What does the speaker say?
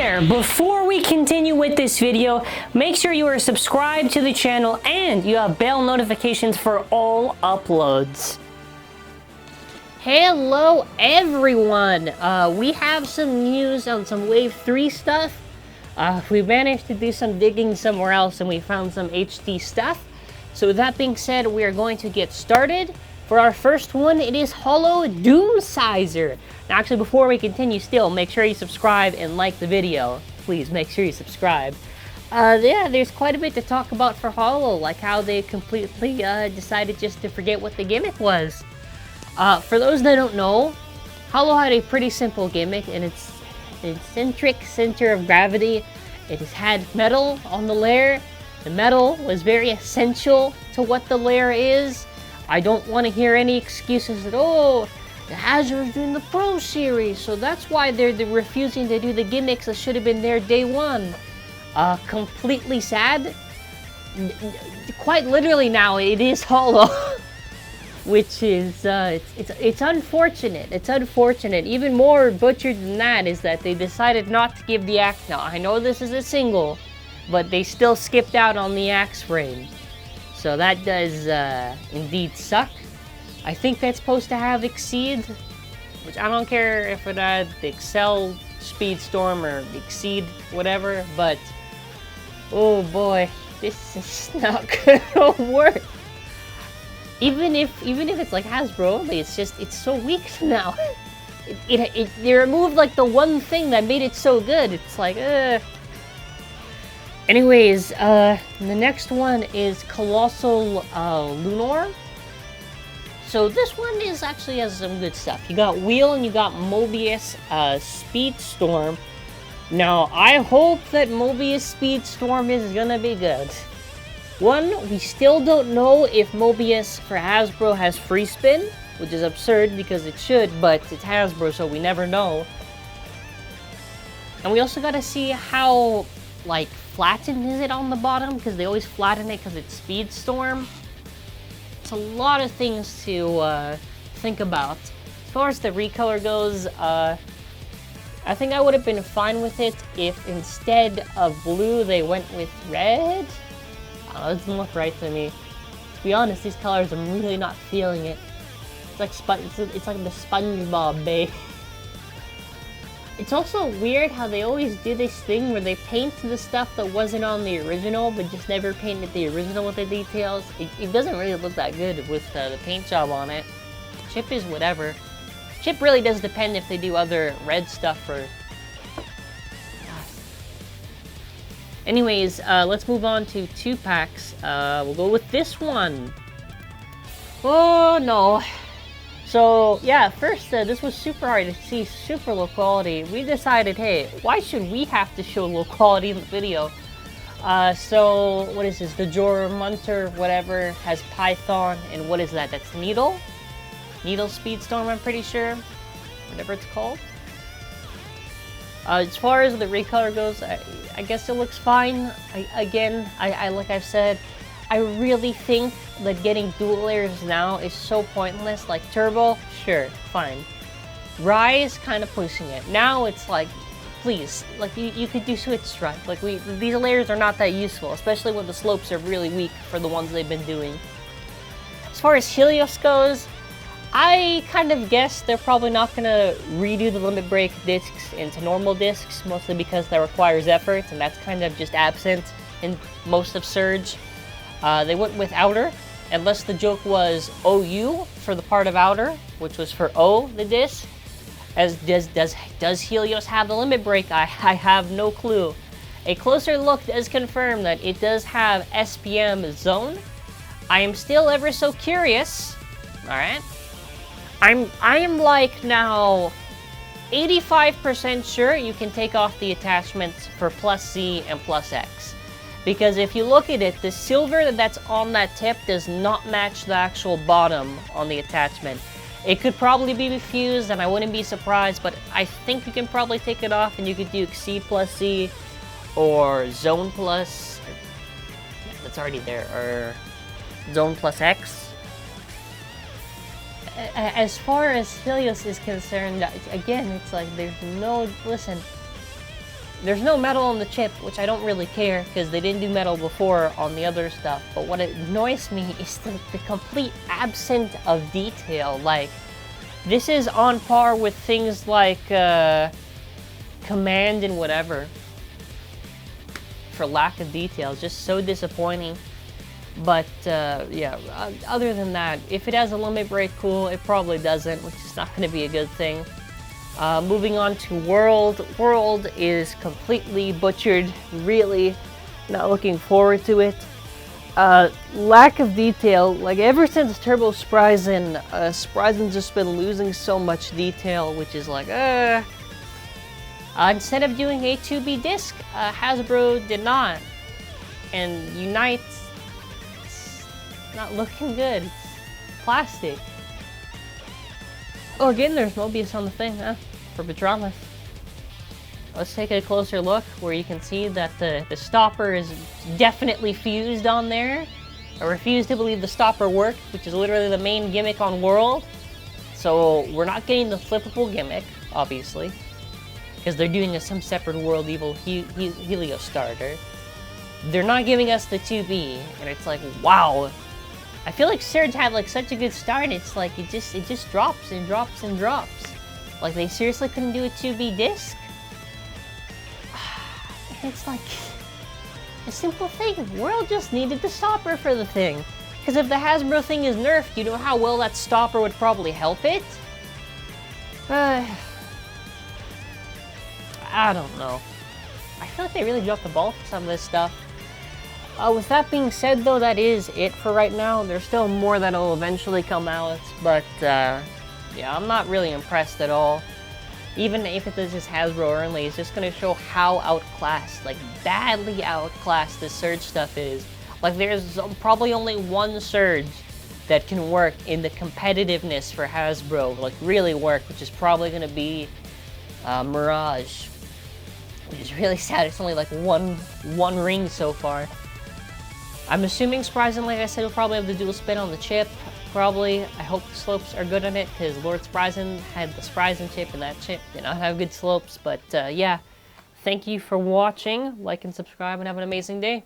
there, before we continue with this video, make sure you are subscribed to the channel and you have bell notifications for all uploads. Hello everyone! We have some news on some Wave 3 stuff. We managed to do some digging somewhere else and we found some HT stuff. So with that being said, we are going to get started. For our first one, it is Holo Doomscizor. Now actually, before we continue still, make sure you subscribe and like the video. Please make sure you subscribe. Yeah, there's quite a bit to talk about for Holo, like how they completely decided just to forget what the gimmick was. For those that don't know, Holo had a pretty simple gimmick, and it's an eccentric center of gravity. It has had metal on the layer. The metal was very essential to what the layer is. I don't want to hear any excuses that, oh, the HASBRO's doing the Pro Series, so that's why they're refusing to do the gimmicks that should have been there day one. Completely sad. Quite literally now, it is Holo. Which is, it's unfortunate. It's unfortunate. Even more butchered than that is that they decided not to give the axe. Now, I know this is a single, but they still skipped out on the axe frame. So that does indeed suck. I think that's supposed to have Exceed, which I don't care if it had the Excel, Speedstorm, or Exceed, whatever, but oh boy, this is not gonna work. Even if it's like HASBRO only, it's so weak now. They removed like the one thing that made it so good. It's like, Anyways, the next one is Kolossal Luinor. So this one actually has some good stuff. You got Wheel and you got Mobius Speedstorm. Now, I hope that Mobius Speedstorm is gonna be good. One, we still don't know if Mobius for HASBRO has free spin, which is absurd because it should, but it's HASBRO, so we never know. And we also gotta see how, like, flattened is it on the bottom, because they always flatten it because it's Speedstorm. It's a lot of things to think about. As far as the recolor goes, I think I would have been fine with it if instead of blue they went with red. It doesn't look right to me. To be honest, these colors, I'm really not feeling it. It's like it's like the SpongeBob Bay. It's also weird how they always do this thing where they paint the stuff that wasn't on the original, but just never painted the original with the details. It doesn't really look that good with the paint job on it. Chip is whatever. Chip really does depend if they do other red stuff or... Anyways, let's move on to 2-packs. We'll go with this one. Oh no. So yeah, first, this was super hard to see, super low quality. We decided, hey, why should we have to show low quality in the video? So, what is this? The JORMUNTOR, whatever, has Python, and what is that? That's Needle? Needle Speedstorm, I'm pretty sure. Whatever it's called. As far as the recolor goes, I guess it looks fine. Like I've said, I really think that getting dual layers now is so pointless. Like Turbo, sure, fine. Rise, kind of pushing it. Now it's like, please, like you could do Switch Strike. Like these layers are not that useful, especially when the slopes are really weak for the ones they've been doing. As far as Helios goes, I kind of guess they're probably not gonna redo the limit break discs into normal discs, mostly because that requires effort, and that's kind of just absent in most of Surge. They went with Outer, unless the joke was OU for the part of Outer, which was for O, the disc. As does Helios have the limit break? I have no clue. A closer look does confirm that it does have SPM zone. I am still ever so curious. All right. I am like now 85% sure you can take off the attachments for plus Z and plus X. Because if you look at it, the silver that's on that tip does not match the actual bottom on the attachment. It could probably be fused, and I wouldn't be surprised, but I think you can probably take it off and you could do Exceed plus Z or Zone plus... Yeah, that's already there, or Zone plus X. As far as Helios is concerned, again, it's like there's no... Listen, There's no metal on the chip, which I don't really care, because they didn't do metal before on the other stuff. But what annoys me is the complete absence of detail. Like, this is on par with things like Command and whatever. For lack of details, just so disappointing. But yeah, other than that, if it has a limit break, cool. It probably doesn't, which is not going to be a good thing. Moving on to World. World is completely butchered. Really not looking forward to it. Lack of detail. Like, ever since Turbo SPRYZEN, SPRYZEN's just been losing so much detail, which is like, instead of doing a 2B disc, Hasbro did not. And Unite, it's not looking good. It's plastic. Oh, again, there's Mobius on the thing, huh? For BETROMOTH. Let's take a closer look where you can see that the stopper is definitely fused on there. I refuse to believe the stopper worked, which is literally the main gimmick on World. So we're not getting the flippable gimmick, obviously, because they're doing some separate World Evil Helios starter. They're not giving us the 2B, and it's like, wow. I feel like Surge had like such a good start. It's like it just drops and drops and drops. Like, they seriously couldn't do a 2B disc. It's like a simple thing. World just needed the stopper for the thing. Because if the Hasbro thing is nerfed, you know how well that stopper would probably help it? I don't know. I feel like they really dropped the ball for some of this stuff. With that being said, though, that is it for right now. There's still more that'll eventually come out, but yeah, I'm not really impressed at all. Even if it is just Hasbro only, it's just gonna show how outclassed, like badly outclassed this Surge stuff is. Like, there's probably only one Surge that can work in the competitiveness for Hasbro, like really work, which is probably gonna be Mirage. Which is really sad. It's only like one ring so far. I'm assuming SPRYZEN, like I said, will probably have the dual spin on the chip. Probably. I hope the slopes are good on it, because Lord SPRYZEN had the SPRYZEN chip, and that chip did not have good slopes. But yeah, thank you for watching. Like and subscribe, and have an amazing day.